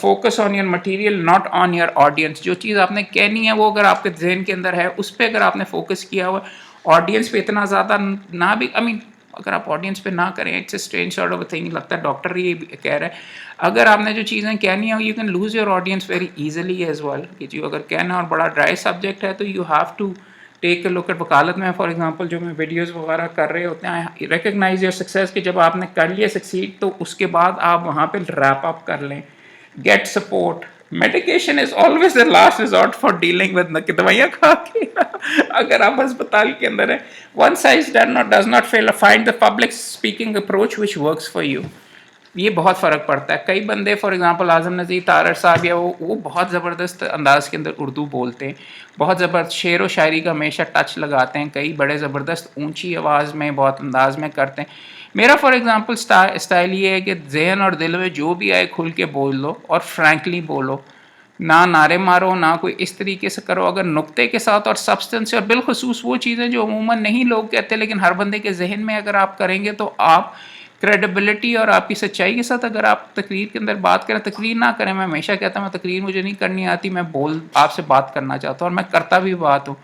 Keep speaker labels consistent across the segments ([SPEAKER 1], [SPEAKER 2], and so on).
[SPEAKER 1] Focus on your material not on your audience. جو چیز آپ نے کہنی ہے وہ اگر آپ کے ذہن کے اندر ہے اس پہ اگر آپ نے فوکس کیا ہوا, آڈینس پہ اتنا زیادہ نہ بھی, آئی مین اگر آپ آڈینس پہ نہ کریں, it's a strange sort of thing, لگتا ہے ڈاکٹر یہ کہہ رہا ہے. اگر آپ نے جو چیزیں کہنی ہیں you can lose your audience very easily as well, کہ جو اگر کہنا اور بڑا ڈرائی سبجیکٹ ہے تو you have to take a look at. وکالت میں فار ایگزامپل جو میں ویڈیوز وغیرہ کر رہے ہوتے ہیں, ریکگنائز یور سکسیز, کہ جب آپ نے کر لیا سکسیڈ تو اس کے بعد آپ وہاں پہ ریپ اپ کر لیں. Get support. Medication is always the last resort for dealing with, دوائیاں کھا کے اگر آپ ہسپتال کے اندر ہیں. One size does not fail, find the public speaking approach which works for you. یہ بہت فرق پڑتا ہے. کئی بندے فار ایگزامپل اعظم نذیر طارڑ صاحب یا وہ بہت زبردست انداز کے اندر اردو بولتے ہیں, بہت زبردست شعر و شاعری کا ہمیشہ ٹچ لگاتے ہیں. کئی بڑے زبردست اونچی آواز میں بہت انداز میں کرتے ہیں. میرا فار ایگزامپل اسٹائل یہ ہے کہ ذہن اور دل میں جو بھی آئے کھل کے بول دو اور فرینکلی بولو, نہ نعرے مارو, نہ کوئی اس طریقے سے کرو. اگر نقطے کے ساتھ اور سبسٹنس, اور بالخصوص وہ چیزیں جو عموماً نہیں لوگ کہتے لیکن ہر بندے کے ذہن میں اگر آپ کریں گے تو آپ کریڈیبلٹی اور آپ کی سچائی کے ساتھ اگر آپ تقریر کے اندر بات کریں, تقریر نہ کریں. میں ہمیشہ کہتا ہوں میں تقریر مجھے نہیں کرنی آتی, میں آپ سے بات کرنا چاہتا ہوں اور میں کرتا بھی بات ہوں.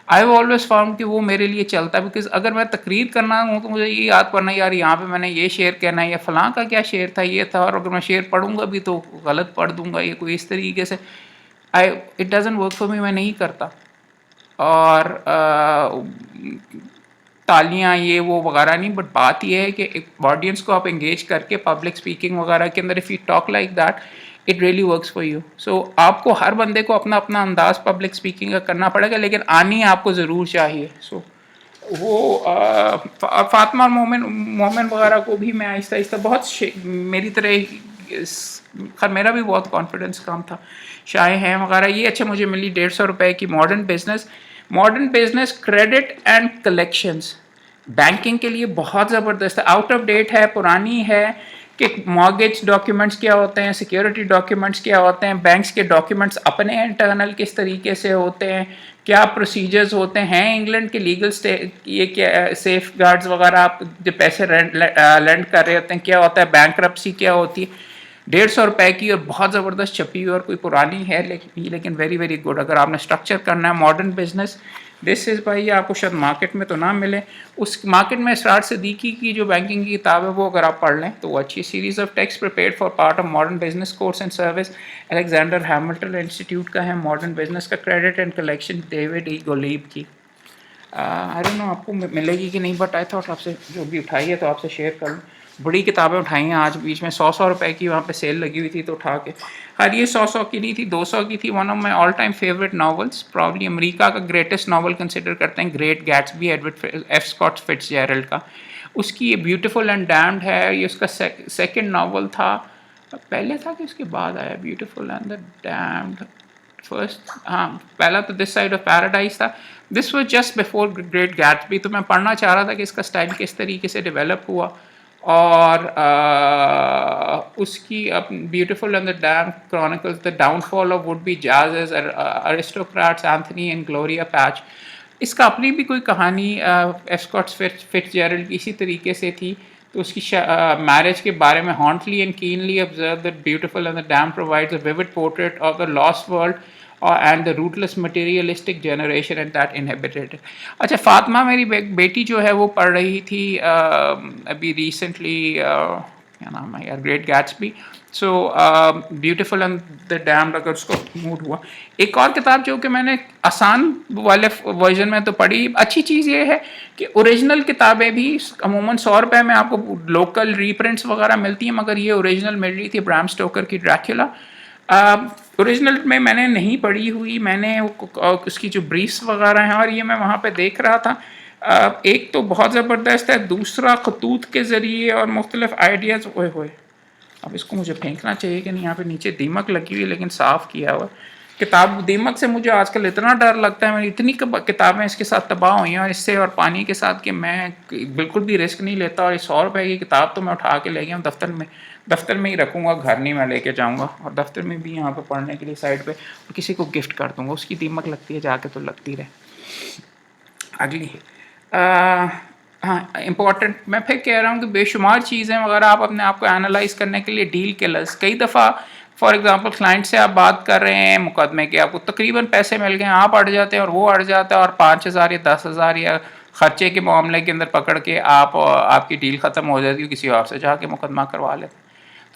[SPEAKER 1] آئی ہیو آلویز فاؤنڈ کہ وہ میرے لیے چلتا ہے, بیکاز اگر میں تقریر کرنا ہوں تو مجھے یہ یاد کرنا یار یہاں پہ میں نے یہ شعر کہنا ہے, یا فلاں کا کیا شعر تھا, یہ تھا, اور اگر میں شعر پڑھوں گا بھی تو غلط پڑھ دوں گا, یہ کوئی اس طریقے سے it doesn't work for me, میں نہیں کرتا. اور تالیاں یہ وہ وغیرہ نہیں, بٹ بات یہ ہے کہ آڈینس کو آپ انگیج کر کے پبلک اسپیکنگ وغیرہ کے اندر if you talk like that it really works for you. So آپ کو ہر بندے کو اپنا اپنا انداز پبلک اسپیکنگ کا کرنا پڑے گا, لیکن آنی آپ کو ضرور چاہیے. سو وہ فاطمہ اور مومن وغیرہ کو بھی میں آہستہ آہستہ بہت میری طرح, خیر میرا بھی بہت کانفیڈنس کام تھا, شائع ہیں وغیرہ. یہ اچھا مجھے ملی 150 روپے کی modern business credit and collections. Banking کے لیے بہت زبردست ہے, آؤٹ آف ڈیٹ ہے, پرانی ہے, کہ مارگیج ڈاکیومنٹس کیا ہوتے ہیں, سیکیورٹی ڈاکیومنٹس کیا ہوتے ہیں, بینکس کے ڈاکیومنٹس اپنے انٹرنل کس طریقے سے ہوتے ہیں, کیا پروسیجرز ہوتے ہیں انگلینڈ کے لیگل یہ کیا سیف گارڈز وغیرہ, آپ جو پیسے لینڈ کر رہے ہوتے ہیں کیا ہوتا ہے, بینکرپسی کیا ہوتی ہے. 150 روپے کی اور بہت زبردست چھپی ہوئی, اور کوئی پرانی ہے لیکن ویری ویری گڈ. اگر آپ نے اسٹرکچر کرنا ہے ماڈرن بزنس, دس از بھائی آپ کو شاید مارکیٹ میں تو نہ ملے. اس مارکیٹ میں اسرار صدیقی کی جو بینکنگ کی کتاب ہے وہ اگر آپ پڑھ لیں تو وہ اچھی. Series of text prepared for part of modern business course and service, Alexander Hamilton institute کا ہے. ماڈرن بزنس کا کریڈٹ اینڈ کلیکشن, ڈیوڈ ای گولیب کی. آئی ڈونٹ نو آپ کو ملے گی کہ نہیں, بٹ آئی تھاٹ آپ سے جو بھی اٹھائی ہے تو آپ سے شیئر کر لوں. بڑی کتابیں اٹھائی ہیں آج بیچ میں, 100 روپے کی وہاں پہ سیل لگی ہوئی تھی تو اٹھا کے. ہر یہ 100 کی نہیں تھی, 200 کی تھی. One of my all time favourite novels, probably America کا گریٹسٹ ناول کنسیڈر کرتے ہیں Great Gatsby, Edward F Scott Fitzgerald کا. اس کی یہ بیوٹیفل اینڈ ڈیمڈ ہے, یہ اس کا سیکنڈ ناول تھا. پہلے تھا کہ اس کے بعد آیا beautiful and the damned first, ہاں پہلا تو دس سائڈ آف پیراڈائز تھا. This was just before Great Gatsby. تو میں پڑھنا چاہ رہا تھا کہ اس کا اسٹائل کس طریقے سے ڈیولپ ہوا, اور اس کی beautiful and the damned chronicles the downfall of would be jazz aristocrats Anthony and Gloria Patch. اس کا اپنی بھی کوئی کہانی ایف اسکاٹ فٹز جیرلڈ کی اسی طریقے سے تھی. تو اس کی میرج کے بارے میں Huntley and Kenley observe that beautiful and the damn provides a vivid portrait of the lost world and the rootless materialistic generation and that uninhibited. اچھا, فاطمہ میری بیٹی جو ہے وہ پڑھ رہی تھی ابھی ریسنٹلی, کیا نام ہے یار, Great Gatsby. So beautiful and the damned, اگر اس کو موڈ ہوا. ایک اور کتاب جو کہ میں نے آسان والے ورژن میں تو پڑھی, اچھی چیز یہ ہے کہ اوریجنل کتابیں بھی عموماً 100 روپے میں آپ کو لوکل ریپرنٹس وغیرہ ملتی ہیں, مگر یہ اوریجنل مل رہی تھی برام اسٹوکر کی ڈریکولا. اوریجنل میں نے نہیں پڑھی ہوئی, میں نے اس کی جو بریفس وغیرہ ہیں, اور یہ میں وہاں پہ دیکھ رہا تھا. ایک تو بہت زبردست ہے, دوسرا خطوط کے ذریعے اور مختلف آئیڈیاز. ہوئے ہوئے اب اس کو مجھے پھینکنا چاہیے کہ نہیں, یہاں پہ نیچے دیمک لگی ہوئی لیکن صاف کیا ہوا. کتاب دیمک سے مجھے آج کل اتنا ڈر لگتا ہے, میری اتنی کتابیں اس کے ساتھ تباہ ہوئی ہیں اور اس سے اور پانی کے ساتھ, کہ میں بالکل بھی رسک نہیں لیتا. اور 100 روپے کی کتاب تو میں اٹھا کے لے گیا ہوں, دفتر میں ہی رکھوں گا, گھر نہیں میں لے کے جاؤں گا. اور دفتر میں بھی یہاں پہ پڑھنے کے لیے سائڈ پہ, اور کسی کو گفٹ کر دوں گا. اس کی دیمک لگتی ہے جا کے تو لگتی رہے. اگلی ہاں امپورٹنٹ، میں پھر کہہ رہا ہوں کہ بے شمار چیزیں اگر آپ اپنے آپ کو انالائز کرنے کے لیے ڈیل کلرز، کئی دفعہ فار ایگزامپل کلائنٹ سے آپ بات کر رہے ہیں مقدمے کے، آپ کو تقریباً پیسے مل گئے، آپ اڑ جاتے ہیں اور وہ اڑ جاتا ہے، اور 5,000 یا 10,000 یا خرچے کے معاملے کے اندر پکڑ کے آپ کی ڈیل ختم ہو جاتی ہے، کسی اور سے جا کے مقدمہ کروا لیتے.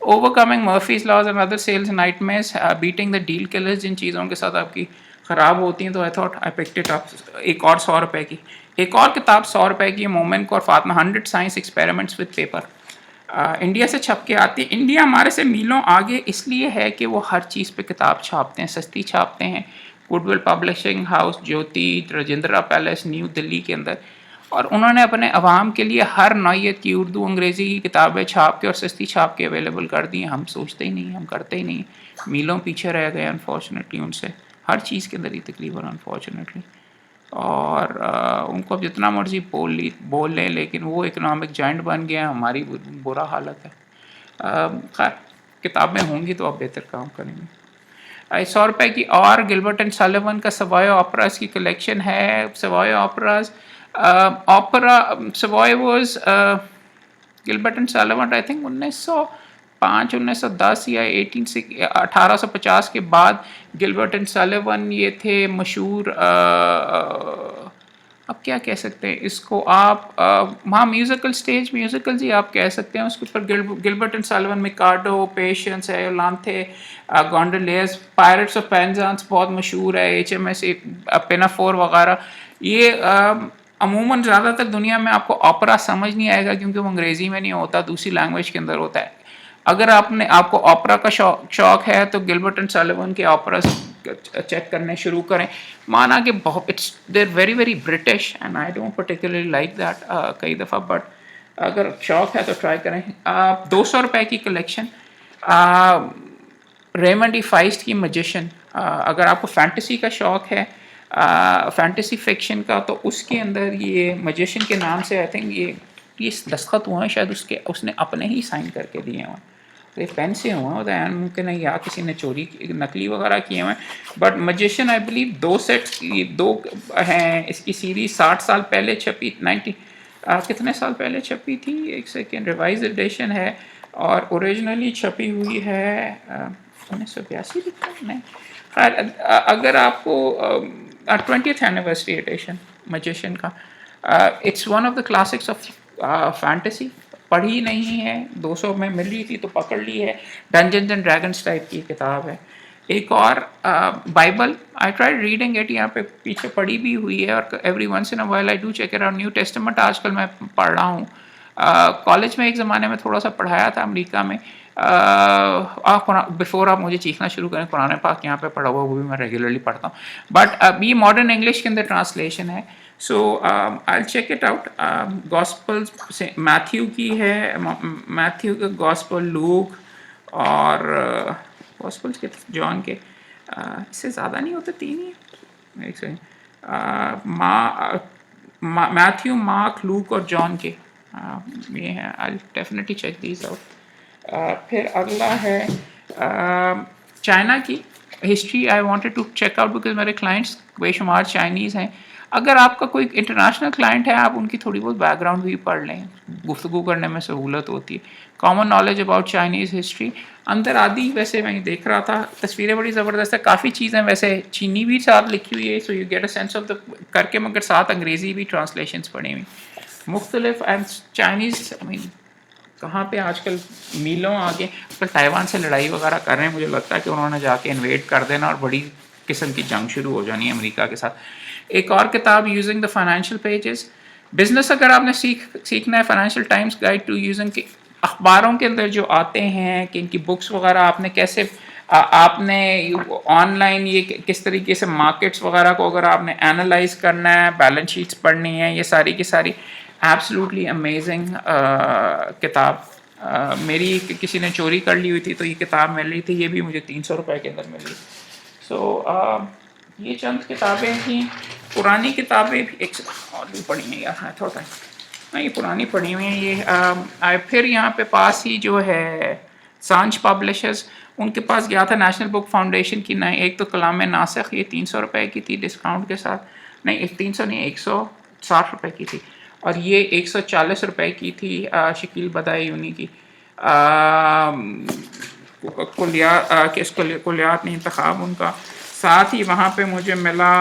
[SPEAKER 1] Overcoming Murphy's laws and other sales nightmares, beating the deal killers, جن چیزوں کے ساتھ آپ کی خراب ہوتی ہیں. تو I thought I picked it up. ایک اور 100 روپے کی ایک اور کتاب 100 روپے کی، مومن اور Fatima 100 science experiments with paper, India سے چھپ کے آتی ہے. انڈیا ہمارے سے میلوں آگے اس لیے ہے کہ وہ ہر چیز پہ کتاب چھاپتے ہیں، سستی چھاپتے ہیں. گڈ ول پبلشنگ ہاؤس، جوتی، راجندرا پیلیس نیو دلی کے اندر، اور انہوں نے اپنے عوام کے لیے ہر نوعیت کی اردو انگریزی کی کتابیں چھاپ کے اور سستی چھاپ کے اویلیبل کر دی ہیں. ہم سوچتے ہی نہیں، ہم کرتے ہی نہیں، میلوں پیچھے رہ گئے انفارچونیٹلی ان سے، ہر چیز کے اندر ہی تقریباً انفارچونیٹلی. اور ان کو اب جتنا مرضی بول لیں، لیکن وہ اکنامک جائنٹ بن گیا، ہماری برا حالت ہے. خیر کتابیں ہوں گی تو آپ بہتر کام کریں گے. 100 روپے کی اور گلبرٹ اینڈ سلیون کا سوائے آپراز کی کلیکشن ہے. سوائے آپراز سوائے was Gilbert and سلیون I think 1910 یا 1850 کے بعد. گلبرٹ اینڈ سلیون یہ تھے مشہور، اب کیا کہہ سکتے ہیں اس کو آپ، ہاں میوزیکل اسٹیج میوزیکل ہی آپ کہہ سکتے ہیں اس کے اوپر. گلبرٹ اینڈ سلیون، میکارڈو، پیشنس ہے، لانتھے، گونڈلیئرز، پائرٹس آف پینزانس بہت مشہور ہے، HMS پینافور وغیرہ. یہ عموماً زیادہ تر دنیا میں آپ کو آپرا سمجھ نہیں آئے گا کیونکہ وہ انگریزی میں نہیں ہوتا، دوسری لینگویج کے اندر ہوتا ہے. اگر آپ کو آپرا کا شوق ہے تو گلبرٹ اینڈ سلیون کے آپراز چیک کرنے شروع کریں. مانا کہ بہت دیر very very British and I don't particularly like that کئی دفعہ، بٹ اگر شوق ہے تو ٹرائی کریں. 200 روپے کی کلیکشن، ریمنڈ ای فائسٹ کی میجیشین. اگر آپ کو فینٹیسی کا شوق ہے، فینٹیسی فکشن کا، تو اس کے اندر یہ میجیشین کے نام سے آئی تھنک یہ دستخط ہوئے ہیں شاید اس نے اپنے ہی سائن کر کے دیے ہوئے، یہ پین سے ہوا ہوتا ہے، ممکن ہے یا کسی نے چوری نقلی وغیرہ کیے ہوئے ہیں. But magician I believe 2 sets, یہ 2 ہیں. اس کی سیریز 60 سال پہلے چھپی، کتنے سال پہلے چھپی تھی، ایک سیکنڈ، ریوائز ایڈیشن ہے، اور اوریجنلی چھپی ہوئی ہے 1982 لکھا نہیں. خیر اگر آپ کو 20th اینیورسری ایڈیشن میجیشین کا، it's one of the classics of fantasy. پڑھی نہیں ہے، 200 میں مل رہی تھی تو پکڑ لی ہے. ڈنجنز اینڈ ڈریگنز ٹائپ کی کتاب ہے. ایک اور Bible, I try reading it, یہاں پہ پیچھے پڑھی بھی ہوئی ہے، اور every once in a while I do check it out. New Testament آج کل میں پڑھ رہا ہوں. کالج میں ایک زمانے میں تھوڑا سا پڑھایا تھا امریکہ میں. بفور آپ مجھے چیخنا شروع کریں، قرآن پاک یہاں پہ پڑھا ہوا، وہ بھی میں ریگولرلی پڑھتا ہوں. بٹ یہ ماڈرن انگلش کے اندر ٹرانسلیشن ہے. So I check it out. Gospel سے میتھیو کی ہے، میتھیو کا گاسپل، لوک اور گاسپل کے جان کے، اس سے زیادہ نہیں ہوتے، 3 ہی، ایک سیکنڈ، میتھیو، مارک، لوک اور جان کے یہ ہیں. I definitely check these out. پھر اگلا ہے چائنا کی history. I wanted to check out because میرے کلائنٹس بے شمار چائنیز ہیں. اگر آپ کا کوئی انٹرنیشنل کلائنٹ ہے، آپ ان کی تھوڑی بہت بیک گراؤنڈ بھی پڑھ لیں، گفتگو کرنے میں سہولت ہوتی ہے. Common knowledge about Chinese history. اندر آدھی ویسے میں دیکھ رہا تھا، تصویریں بڑی زبردست ہے، کافی چیزیں ویسے چینی بھی ساتھ لکھی ہوئی ہے، so you get a sense of the کر کے، مگر ساتھ انگریزی بھی ٹرانسلیشنس پڑھی ہوئی مختلف. اینڈ چائنیز کہاں پہ آج کل میلوں آگے، پر تائیوان سے لڑائی وغیرہ کر رہے ہیں. مجھے لگتا ہے کہ انہوں نے جا کے انویڈ کر دینا اور بڑی قسم کی جنگ شروع ہو جانی ہے امریکہ کے ساتھ. ایک اور کتاب، using the financial pages. Business اگر آپ نے سیکھنا ہے، Financial Times guide to using کے اخباروں کے اندر جو آتے ہیں کہ ان کی بکس وغیرہ آپ نے کیسے، آپ نے آن لائن یہ کس طریقے سے مارکیٹس وغیرہ کو اگر آپ نے اینالائز کرنا ہے، بیلنس شیٹس پڑھنی ہے، یہ ساری کی ساری ایبسلوٹلی امیزنگ کتاب. میری کسی نے چوری کر لی ہوئی تھی تو یہ کتاب مل رہی تھی، یہ بھی مجھے 300 روپے کے اندر مل رہی. سو یہ چند کتابیں تھیں. پرانی کتابیں بھی ایک اور بھی پڑھی ہیں یار، تھوڑا نہیں، یہ پرانی پڑھی ہوئی ہیں. یہ پھر یہاں پہ پاس ہی جو ہے سانچ پبلشرز، ان کے پاس گیا تھا نیشنل بک فاؤنڈیشن کی نئی. ایک تو کلام ناسخ، یہ 300 روپے کی تھی ڈسکاؤنٹ کے ساتھ، نہیں 300 نہیں، 160 روپے کی تھی. اور یہ 140 روپے کی تھی شکیل بدایونی کی کلیات نہیں انتخاب ان کا. ساتھ ہی وہاں پہ مجھے ملا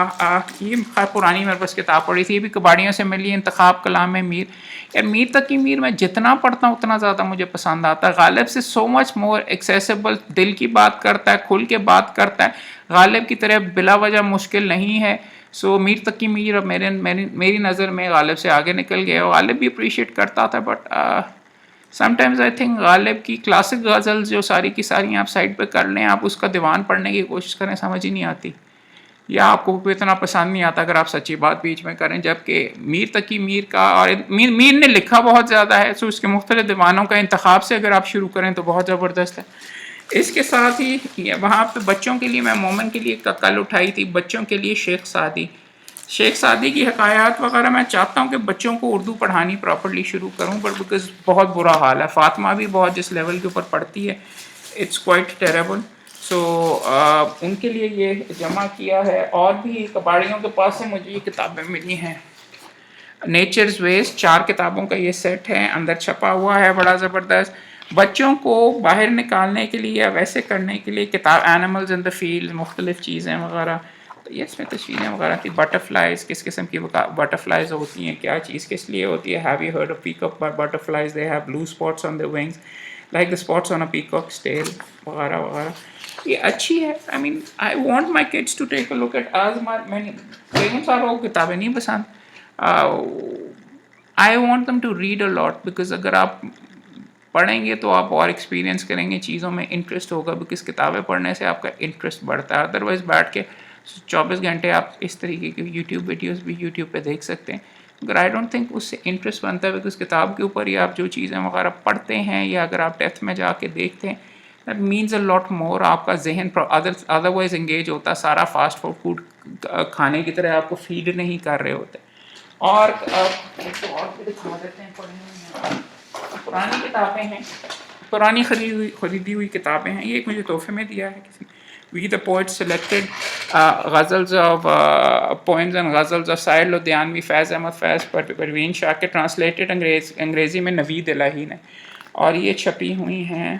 [SPEAKER 1] یہ پرانی میرے پاس کتاب پڑھی تھی، یہ بھی کباڑیوں سے ملی، انتخاب کلام میر. یار میر تقی میر میں جتنا پڑھتا ہوں اتنا زیادہ مجھے پسند آتا ہے. غالب سے سو مچ مور ایکسیسیبل، دل کی بات کرتا ہے، کھل کے بات کرتا ہے، غالب کی طرح بلا وجہ مشکل نہیں ہے. سو میر تقی میر میری نظر میں غالب سے آگے نکل گیا. غالب بھی اپریشیٹ کرتا تھا، but some times I think غالب کی کلاسک غزل جو ساری کی ساری آپ سائڈ پہ کر لیں، آپ اس کا دیوان پڑھنے کی کوشش کریں، سمجھ ہی نہیں آتی، یا آپ کو اتنا پسند نہیں آتا اگر آپ سچی بات بیچ میں کریں. جبکہ میر تقی میر کا، اور میر نے لکھا بہت زیادہ ہے، سو اس کے مختلف دیوانوں کا انتخاب سے اگر آپ شروع کریں تو بہت زبردست ہے. اس کے ساتھ ہی وہاں پہ بچوں کے لیے میں مومن کے لیے کل اٹھائی تھی، بچوں کے لیے شیخ سعدی کی حکایات وغیرہ. میں چاہتا ہوں کہ بچوں کو اردو پڑھانی پراپرلی شروع کروں، بٹ بیکاز بہت برا حال ہے. فاطمہ بھی بہت جس لیول کے اوپر پڑھتی ہے، اٹس کوائٹ ٹیریبل. سو ان کے لیے یہ جمع کیا ہے. اور بھی کباڑیوں کے پاس سے مجھے یہ کتابیں ملی ہیں. نیچرز ویسٹ 4 کتابوں کا یہ سیٹ ہے، اندر چھپا ہوا ہے، بڑا زبردست. بچوں کو باہر نکالنے کے لیے یا ویسے کرنے کے لیے کتاب اینیملز ان دا فیلڈ، مختلف چیزیں وغیرہ. تو یہ اس میں تصویریں وغیرہ تھی. بٹرفلائز، کس قسم کی بٹرفلائز ہوتی ہیں، کیا چیز کس لیے ہوتی ہے. Have you heard of peacock butterflies? They have blue spots on their wings like the spots on a peacock's tail وغیرہ وغیرہ. یہ اچھی ہے. I mean I want my kids to take a look at بیگم صاحبہ کو کتابیں نہیں پسند. I want them to read a lot, because اگر آپ پڑھیں گے تو آپ اور ایکسپیرینس کریں گے، چیزوں میں انٹرسٹ ہوگا، بیکاز کتابیں پڑھنے سے آپ کا انٹرسٹ بڑھتا ہے. ادروائز بیٹھ کے 24 گھنٹے آپ اس طریقے کی یوٹیوب ویڈیوز بھی یوٹیوب پہ دیکھ سکتے ہیں، مگر آئی ڈونٹ تھنک اس سے انٹرسٹ بنتا ہے. بیکاز کتاب کے اوپر ہی آپ جو چیزیں وغیرہ پڑھتے ہیں، یا اگر آپ ڈیپتھ میں جا کے دیکھتے ہیں، دیٹ مینز اے لاٹ مور. آپ کا ذہن ادروائز انگیج ہوتا ہے. سارا فاسٹ فوڈ کھانے کی طرح آپ کو فیڈ نہیں کر رہے ہوتے. اور بھی دکھا دیتے ہیں. پرانی کتابیں ہیں، پرانی خریدی ہوئی کتابیں ہیں. یہ ایک مجھے تحفے میں دیا ہے کسی. We the poet selected ghazals of poems and ghazals of Sahir Ludhianvi, Faiz Ahmed Faiz, Parveen Shah کے، ٹرانسلیٹڈ انگریزی میں نوید الہی نے. اور یہ چھپی ہوئی ہیں،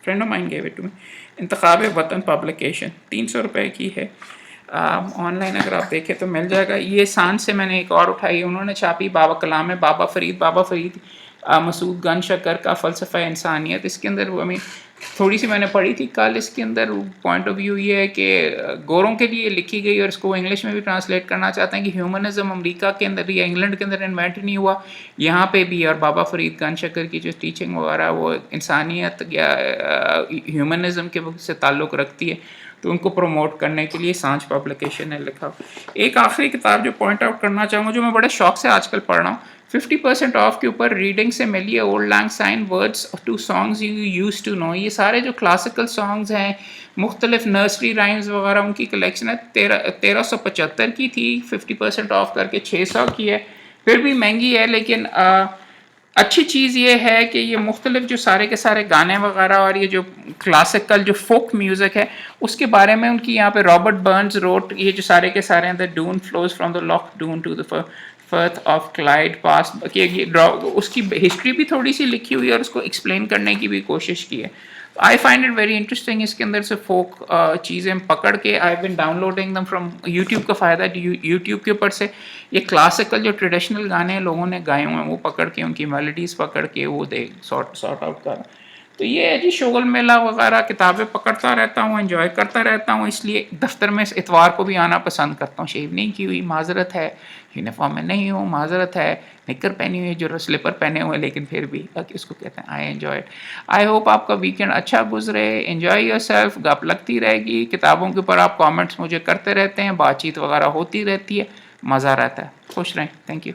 [SPEAKER 1] friend of mine gave it to me, Intikhab Watan publication, 300 روپے کی ہے. آن لائن اگر آپ دیکھیں تو مل جائے گا. یہ سان سے میں نے ایک اور اٹھائی، انہوں نے چھاپی بابا کلام ہے، بابا فرید مسعود گن شکر کا فلسفہ انسانیت. اس کے اندر تھوڑی سی میں نے پڑھی تھی کل. اس کے اندر پوائنٹ آف ویو یہ ہے کہ گوروں کے لیے لکھی گئی، اور اس کو انگلش میں بھی ٹرانسلیٹ کرنا چاہتے ہیں کہ ہیومنزم امریکہ کے اندر یا انگلینڈ کے اندر انوینٹ نہیں ہوا، یہاں پہ بھی. اور بابا فرید گن شکر کی جو ٹیچنگ وغیرہ وہ انسانیت یا ہیومنزم کے سے تعلق رکھتی ہے، تو ان کو پروموٹ کرنے کے لیے سانچ پبلیکیشن نے لکھا. ایک آخری کتاب جو پوائنٹ آؤٹ کرنا چاہوں گا، جو میں بڑے شوق سے آج کل پڑھ رہا ہوں، 50% آف کے اوپر ریڈنگ سے ملی ہے. Auld lang syne words to songs you used to know. یہ سارے جو کلاسیکل سانگز ہیں، مختلف نرسری رائمز وغیرہ، ان کی کلیکشن ہے. 1375 کی تھی، 50% آف کر کے 600 کی ہے. پھر بھی مہنگی ہے، لیکن اچھی چیز یہ ہے کہ یہ مختلف جو سارے کے سارے گانے وغیرہ، اور یہ جو کلاسیکل جو فوک میوزک ہے اس کے بارے میں ان کی یہاں پہ رابرٹ برنز روٹ یہ جو سارے کے سارے ہیں. The Don flows from the Loch Don to the Firth of Clyde pass. اس کی ہسٹری بھی تھوڑی سی لکھی ہوئی ہے، اور اس کو ایکسپلین کرنے کی بھی کوشش کی ہے. I find it very interesting. اس کے اندر سے فوک چیزیں پکڑ کے I been downloading them from YouTube. کا فائدہ یوٹیوب کے اوپر سے یہ کلاسیکل جو ٹریڈیشنل گانے لوگوں نے گائے ہوئے ہیں وہ پکڑ کے، ان کی میلوڈیز پکڑ کے وہ سارٹ آؤٹ کر. تو یہ ہے جی، شغل میلہ وغیرہ کتابیں پکڑتا رہتا ہوں، انجوائے کرتا رہتا ہوں. اس لیے دفتر میں اتوار کو بھی آنا پسند کرتا ہوں. شیو نہیں کی ہوئی، معذرت ہے. یونیفارم میں نہیں ہوں، معذرت ہے. نکر پہنی ہوئی، جو سلیپر پہنے ہوئے، لیکن پھر بھی اس کو کہتے ہیں I enjoy it. I hope آپ کا ویکینڈ اچھا گزرے. Enjoy your self. گپ لگتی رہے گی. کتابوں کے اوپر آپ کامنٹس مجھے کرتے رہتے ہیں، بات چیت وغیرہ ہوتی رہتی ہے، مزہ رہتا ہے. خوش رہیں. Thank you.